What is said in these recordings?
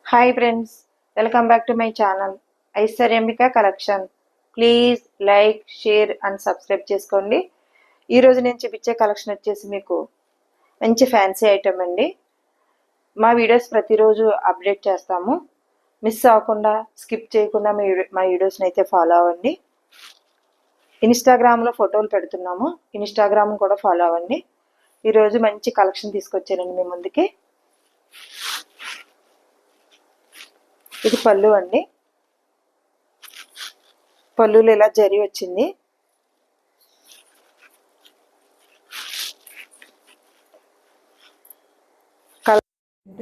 Hi friends, welcome back to my channel Aishwaryambika collection. Please like, share and subscribe చేసుకోండి. ఈరోజు నేను చూపించే collection వచ్చేసి మీకు మంచి ఫ్యాన్సీ ఐటమ్ అండి. మా వీడియోస్ ప్రతిరోజు అప్డేట్ చేస్తాము. మిస్ అవ్వకుండా, స్కిప్ చేయకుండా మా వీడియోస్ని అయితే ఫాలో అవ్వండి. ఇన్స్టాగ్రామ్లో ఫోటోలు పెడుతున్నాము, ఇన్స్టాగ్రామ్ కూడా ఫాలో అవ్వండి. ఈరోజు మంచి కలెక్షన్ తీసుకొచ్చానండి మీ ముందుకి. ఇది పళ్ళు అండి. పళ్ళులో ఇలా జరి వచ్చింది. కలర్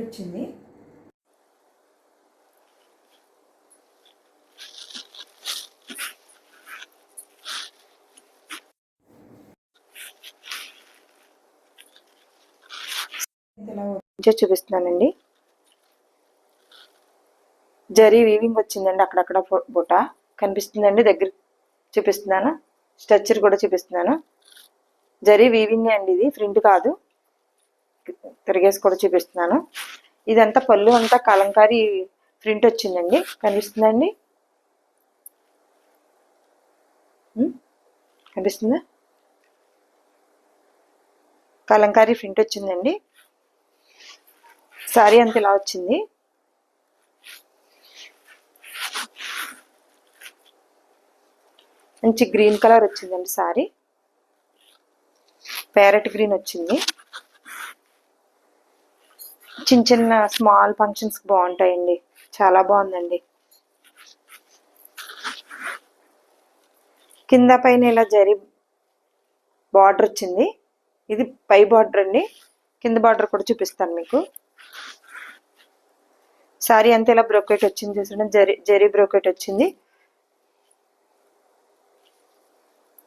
వచ్చింది. చూపిస్తున్నానండి. జరీ వీవింగ్ వచ్చిందండి. అక్కడక్కడ బుట్ట కనిపిస్తుందండి. దగ్గర చూపిస్తున్నాను. స్ట్రక్చర్ కూడా చూపిస్తున్నాను. జరీ వీవింగ్ అండి, ఇది ప్రింట్ కాదు. తిరిగేసి కూడా చూపిస్తున్నాను. ఇదంతా పళ్ళు అంతా కలంకారీ ప్రింట్ వచ్చిందండి. కనిపిస్తుందండి, కనిపిస్తుందా? కలంకారీ ప్రింట్ వచ్చిందండి. సారీ అంత ఇలా వచ్చింది. మంచి గ్రీన్ కలర్ వచ్చిందండి. సారీ ప్యారెట్ గ్రీన్ వచ్చింది. చిన్న చిన్న స్మాల్ ఫంక్షన్స్ బాగుంటాయండి. చాలా బాగుందండి. కింద పైన ఇలా జరీ బార్డర్ వచ్చింది. ఇది పై బార్డర్ అండి. కింద బార్డర్ కూడా చూపిస్తాను మీకు. సారీ అంతా ఇలా బ్రోకెట్ వచ్చింది. చూడండి, జరీ బ్రోకెట్ వచ్చింది.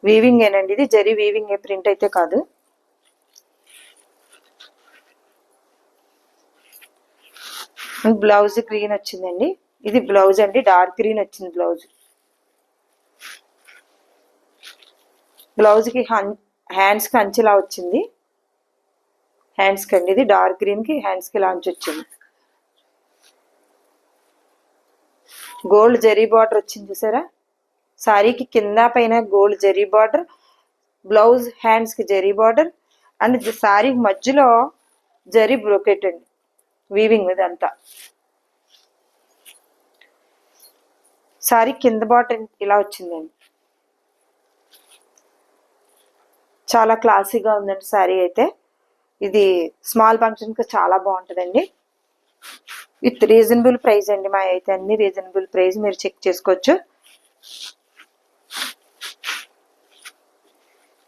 వీవింగ్ ఏనండి, ఇది జరీ వీవింగ్, ఏ ప్రింట్ అయితే కాదు. బ్లౌజ్ గ్రీన్ వచ్చిందండి. ఇది బ్లౌజ్ అండి, డార్క్ గ్రీన్ వచ్చింది బ్లౌజ్. బ్లౌజ్కి హ్యాండ్స్కి అంచులా వచ్చింది. హ్యాండ్స్కి అండి, ఇది డార్క్ గ్రీన్కి హ్యాండ్స్కి ఇలా అంచు వచ్చింది. గోల్డ్ జరీ బార్డర్ వచ్చింది చూసారా. సారీకి కింద పైన గోల్డ్ జరీ బార్డర్, బ్లౌజ్ హ్యాండ్స్కి జరీ బార్డర్ అండ్ సారీ మధ్యలో జరీ బ్రోకెట్ అండి, వీవింగ్ ఇదంతా. సారీ కింద బార్డర్ ఇలా వచ్చిందండి. చాలా క్లాసీగా ఉందండి సారీ అయితే. ఇది స్మాల్ ఫంక్షన్కి చాలా బాగుంటుందండి. విత్ రీజనబుల్ ప్రైస్ అండి. మా అయితే అన్ని రీజనబుల్ ప్రైస్, మీరు చెక్ చేసుకోవచ్చు.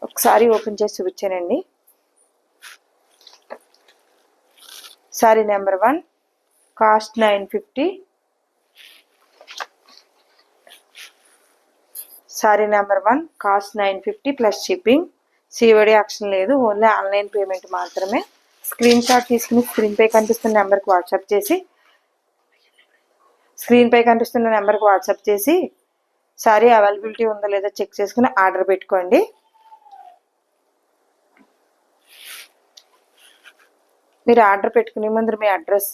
ఒకసారి ఓపెన్ చేసి చూపించానండి. Sari number 1, cost 950. Sorry number 1 cost 950 plus shipping. COD option లేదు, ఓన్లీ ఆన్లైన్ పేమెంట్ మాత్రమే. స్క్రీన్ షాట్ తీసుకుని స్క్రీన్ పై కనిపిస్తున్న నెంబర్కి వాట్సాప్ చేసి సారీ అవైలబిలిటీ ఉందో లేదో చెక్ చేసుకుని ఆర్డర్ పెట్టుకోండి. మీరు ఆర్డర్ పెట్టుకునే ముందు మీ address,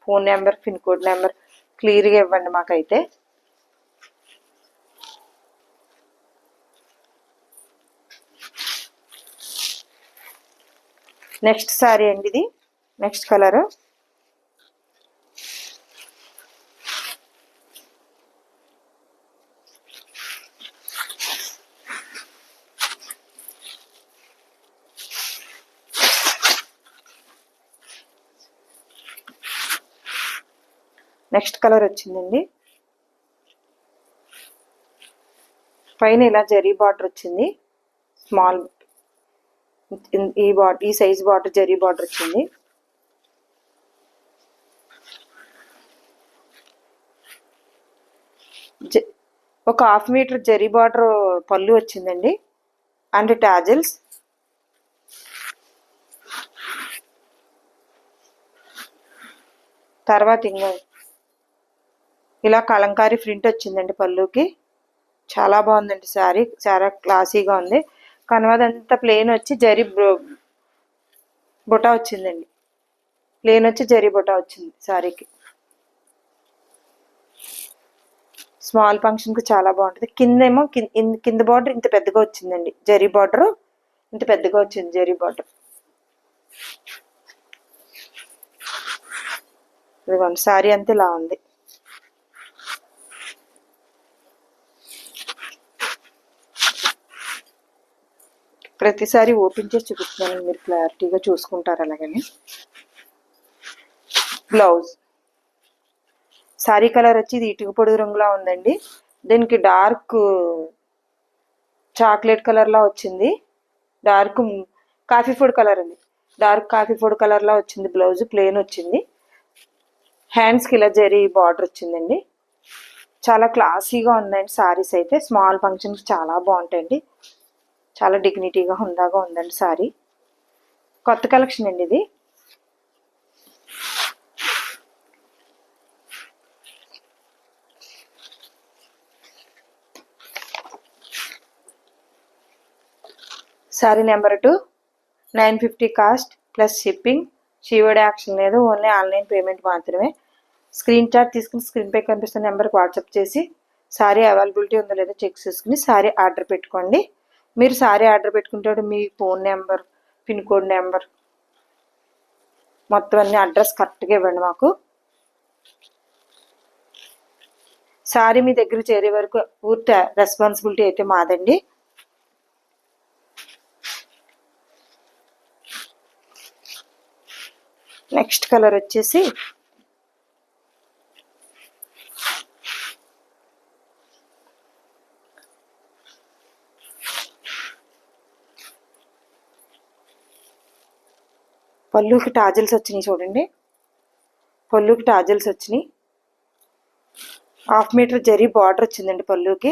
phone number, pin code number క్లియర్గా ఇవ్వండి మాకైతే. నెక్స్ట్ సారీ అండి, ఇది నెక్స్ట్ కలర్. నెక్స్ట్ కలర్ వచ్చిందండి. పైన ఇలా జరీ బార్డర్ వచ్చింది. స్మాల్ ఈ సైజ్ బార్డర్, జరీ బార్డర్ వచ్చింది. ఒక 1/2 మీటర్ జరీ బార్డర్ పళ్ళు వచ్చిందండి అండ్ టాజిల్స్. తర్వాత ఇంకా ఇలా కలంకారీ ప్రింట్ వచ్చిందండి పళ్ళుకి. చాలా బాగుందండి శారీ, చాలా క్లాసీగా ఉంది. కనవదంతా ప్లెయిన్ వచ్చి జరీ బుటా వచ్చిందండి. ప్లెయిన్ వచ్చి జరీ బుటా వచ్చింది శారీకి. స్మాల్ ఫంక్షన్కి చాలా బాగుంటుంది. కిందేమో కింద బార్డర్ ఇంత పెద్దగా వచ్చిందండి, జరీ బార్డర్ ఇంత పెద్దగా వచ్చింది జరీ బార్డర్. ఇదిగోండి శారీ అంతా ఇలా ఉంది. ప్రతిసారి ఓపెన్ చేసి చూపిస్తున్నాను, మీరు క్లారిటీగా చూసుకుంటారు. అలాగని బ్లౌజ్ శారీ కలర్ వచ్చి ఇది ఇటుక పొడి రంగులా ఉందండి. దీనికి డార్క్ చాక్లెట్ కలర్లా వచ్చింది, డార్క్ కాఫీ ఫుడ్ కలర్ అండి, డార్క్ కాఫీ ఫుడ్ కలర్లా వచ్చింది. బ్లౌజ్ ప్లెయిన్ వచ్చింది. హ్యాండ్స్కి ఇలా జరీ బార్డర్ వచ్చిందండి. చాలా క్లాసీగా ఉందండి శారీస్ అయితే. స్మాల్ ఫంక్షన్కి చాలా బాగుంటాయండి, చాలా డిగ్నిటీగా హుందాగా ఉందండి శారీ. కొత్త కలెక్షన్ అండి ఇది. Sari number 2, 950 cost plus shipping. షీవర్డ్ action లేదు, ఓన్లీ ఆన్లైన్ పేమెంట్ మాత్రమే. స్క్రీన్ షాట్ తీసుకుని స్క్రీన్పై కనిపిస్తున్న నెంబర్కి వాట్సాప్ చేసి శారీ అవైలబిలిటీ ఉందో లేదో చెక్ చేసుకుని శారీ ఆర్డర్ పెట్టుకోండి. మీరు శారీ ఆర్డర్ పెట్టుకుంటే మీ phone number, pin code number మొత్తం అన్ని అడ్రస్ కరెక్ట్గా ఇవ్వండి మాకు. శారీ మీ దగ్గర చేరే వరకు పూర్తి రెస్పాన్సిబిలిటీ అయితే మాదండి. నెక్స్ట్ కలర్ వచ్చేసి పళ్ళుకి టాజిల్స్ వచ్చినాయి చూడండి, పళ్ళుకి టాజిల్స్ వచ్చినాయి. 1/2 మీటర్ జరీ బార్డర్ వచ్చిందండి పళ్ళుకి.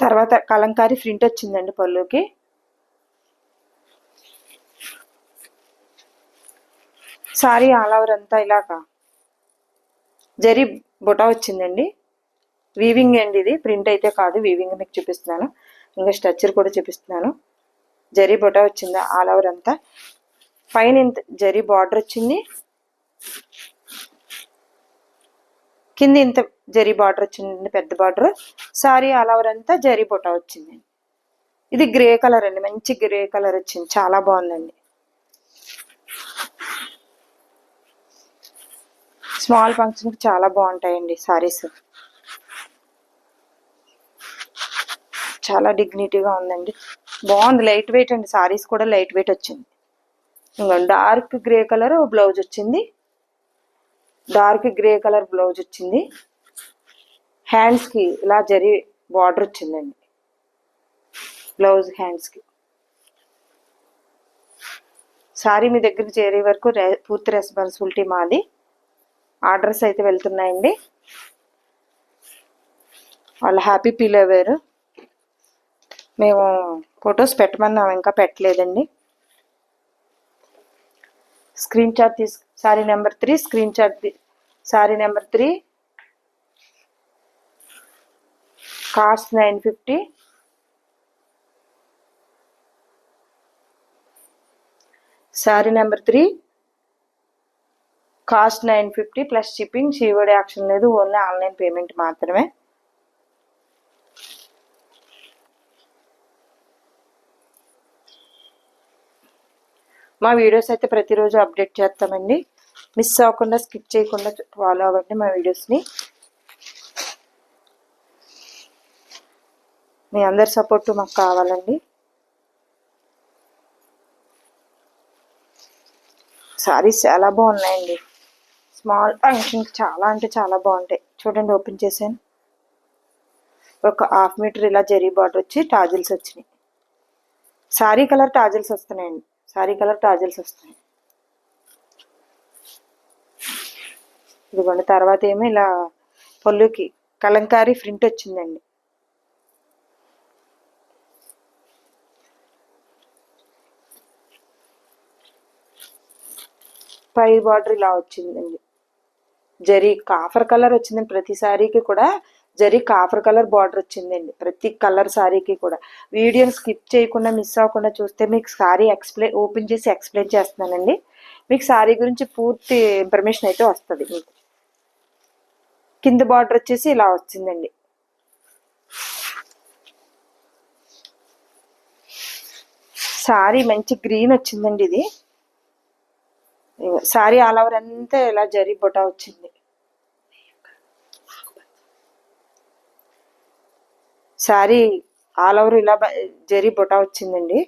తర్వాత కలంకారీ ప్రింట్ వచ్చిందండి పళ్ళుకి. సారీ ఆల్ ఓవర్ అంతా ఇలాగా జరీ బుటా వచ్చిందండి. వీవింగ్ అండి ఇది, ప్రింట్ అయితే కాదు, వీవింగ్ మీకు చూపిస్తున్నాను. ఇంకా స్ట్రక్చర్ కూడా చూపిస్తున్నాను. జరీ బుటా వచ్చింది ఆల్ ఓవర్ అంతా. పైన ఇంత జరీ బార్డర్ వచ్చింది, కింద ఇంత జరీ బార్డర్ వచ్చిందండి, పెద్ద బార్డర్. సారీ ఆల్ ఓవర్ అంతా జరీ బుటా వచ్చింది. ఇది గ్రే కలర్ అండి, మంచి గ్రే కలర్ వచ్చింది, చాలా బాగుందండి. స్మాల్ ఫంక్షన్కి చాలా బాగుంటాయండి సారీస్. చాలా డిగ్నిటీగా ఉందండి, బాగుంది. లైట్ వెయిట్ అండి, సారీస్ కూడా లైట్ వెయిట్ వచ్చింది. ఇంకా డార్క్ గ్రే కలర్ బ్లౌజ్ వచ్చింది, డార్క్ గ్రే కలర్ బ్లౌజ్ వచ్చింది. హ్యాండ్స్కి ఇలా జరీ బార్డర్ వచ్చిందండి, బ్లౌజ్ హ్యాండ్స్కి. సారీ మీ దగ్గరికి చేరే వరకు పూర్తి రెస్పాన్సిబిలిటీ మాది. ఆర్డర్స్ అయితే వెళ్తున్నాయండి. వాళ్ళు హ్యాపీ ఫీల్ అయ్యారు. మేము ఫొటోస్ పెట్టమన్నాము, ఇంకా పెట్టలేదండి. Screen shot sorry number 3 screen shot. Sorry number 3 cost 950. Sorry number 3 cost 950 plus shipping. షీవర్డ్ action లేదు, ఓన్లీ ఆన్లైన్ పేమెంట్ మాత్రమే. మా వీడియోస్ అయితే ప్రతిరోజు అప్డేట్ చేస్తామండి, మిస్ అవ్వకుండా స్కిప్ చేయకుండా ఫాలో అవ్వండి మా వీడియోస్ని. మీ అందరి సపోర్ట్ మాకు కావాలండి. సారీస్ చాలా బాగున్నాయండి, స్మాల్ ఫంక్షన్ చాలా అంటే చాలా బాగుంటాయి. చూడండి, ఓపెన్ చేశాను. ఒక 1/2 మీటర్ ఇలా జరీ బార్డర్ వచ్చి టాజిల్స్ వచ్చినాయి. సారీ కలర్ టాజిల్స్ వస్తున్నాయండి, సారీ కలర్ టాజిల్స్ వస్తున్నాయి. ఇదిగోండి. తర్వాత ఏమో ఇలా పళ్ళుకి కలంకారీ ప్రింట్ వచ్చిందండి. పై బార్డర్ ఇలా వచ్చిందండి, జరీ కాఫర్ కలర్ వచ్చిందండి. ప్రతి సారీకి కూడా జరీ కాఫర్ కలర్ బార్డర్ వచ్చిందండి, ప్రతి కలర్ సారీకి కూడా. వీడియోని స్కిప్ చేయకుండా మిస్ అవ్వకుండా చూస్తే మీకు సారీ ఓపెన్ చేసి ఎక్స్ప్లెయిన్ చేస్తున్నానండి. మీకు శారీ గురించి పూర్తి ఇన్ఫర్మేషన్ అయితే వస్తుంది. మీకు కింద బార్డర్ వచ్చేసి ఇలా వచ్చిందండి. శారీ మంచి గ్రీన్ వచ్చిందండి. ఇది శారీ ఆల్ ఓవర్ అంతా ఇలా జరీ బొటా వచ్చింది. శారీ ఆల్ ఓవర్ ఇలా జరీ బొటా వచ్చిందండి.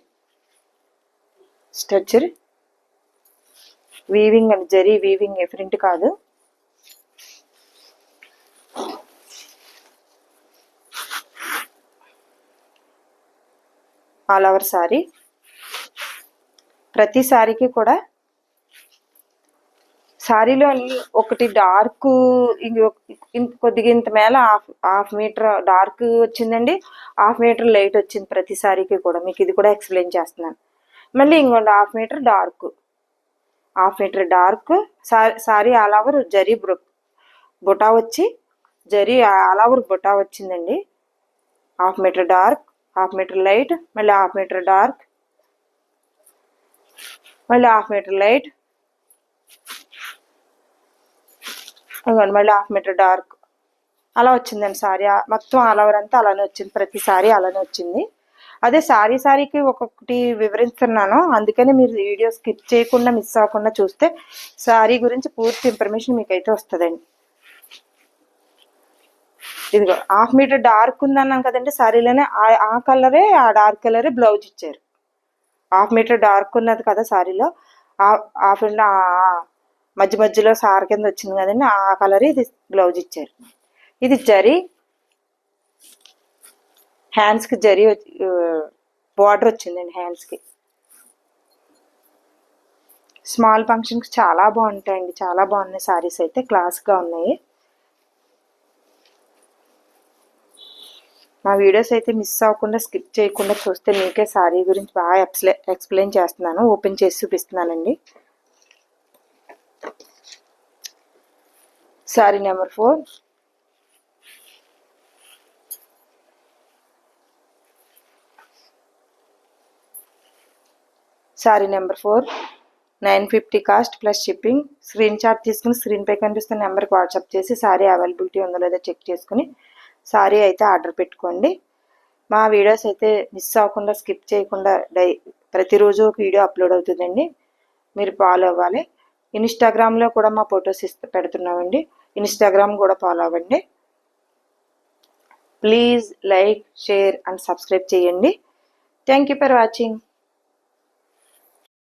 స్ట్రక్చర్ వీవింగ్ అండి, జరీ వీవింగ్, ప్రింట్ కాదు. All over sari. ప్రతి శారీకి కూడా శారీలో ఒకటి డార్క్, కొద్దిగా ఇంత మేల హాఫ్ మీటర్ డార్క్ వచ్చిందండి, హాఫ్ మీటర్ లైట్ వచ్చింది ప్రతి శారీకి కూడా. మీకు ఇది కూడా ఎక్స్ప్లెయిన్ చేస్తున్నాను. మళ్ళీ ఇంకోండి half metre dark, half metre dark. Sari all over zari buta వచ్చి, జరీ ఆల్ ఓవర్ బుటా వచ్చిందండి. Half metre dark, half metre light, మళ్ళీ హాఫ్ మీటర్ డార్క్, మళ్ళీ హాఫ్ మీటర్ లైట్, మళ్ళీ హాఫ్ మీటర్ డార్క్. అలా వచ్చిందండి శారీ మొత్తం ఆల్ ఓవర్ అంతా అలానే వచ్చింది. ప్రతి శారీ అలానే వచ్చింది. అదే శారీకి ఒక్కొక్కటి వివరిస్తున్నాను, అందుకని మీరు వీడియో స్కిప్ చేయకుండా మిస్ అవ్వకుండా చూస్తే శారీ గురించి పూర్తి ఇన్ఫర్మేషన్ మీకైతే వస్తుందండి. ఇదిగో హాఫ్ మీటర్ డార్క్ ఉందన్నాం కదండి శారీలోనే, ఆ కలరే, ఆ డార్క్ కలరే బ్లౌజ్ ఇచ్చారు. హాఫ్ మీటర్ డార్క్ ఉన్నది కదా శారీలో, హాఫ్ మధ్య మధ్యలో సార్ కింద వచ్చింది కదండి, ఆ కలర్ ఇది బ్లౌజ్ ఇచ్చారు. ఇది జరీ, హ్యాండ్స్కి జరీ బార్డర్ వచ్చిందండి. హ్యాండ్స్కి స్మాల్ ఫంక్షన్కి చాలా బాగుంటాయండి. చాలా బాగున్నాయి శారీస్ అయితే, క్లాస్గా ఉన్నాయి. మా వీడియోస్ అయితే మిస్ అవ్వకుండా స్కిప్ చేయకుండా చూస్తే మీకే శారీ గురించి బాగా ఎక్స్ప్లెయిన్ చేస్తున్నాను. ఓపెన్ చేసి చూపిస్తున్నానండి. Sari number 4. Sari number 4, 950 cost plus shipping. Screen shot తీసుకుని స్క్రీన్ పై కనిపిస్తున్న నెంబర్కి వాట్సాప్ చేసి శారీ అవైలబిలిటీ ఉందో లేదో చెక్ చేసుకుని శారీ అయితే ఆర్డర్ పెట్టుకోండి. మా వీడియోస్ అయితే మిస్ అవ్వకుండా స్కిప్ చేయకుండా ప్రతిరోజు ఒక వీడియో అప్లోడ్ అవుతుందండి, మీరు ఫాలో అవ్వాలి. ఇన్స్టాగ్రామ్లో కూడా మా ఫొటోస్ పెడుతున్నామండి, ఇన్స్టాగ్రామ్ కూడా ఫాలో అవ్వండి. Please like, share and subscribe చేయండి. Thank you for watching.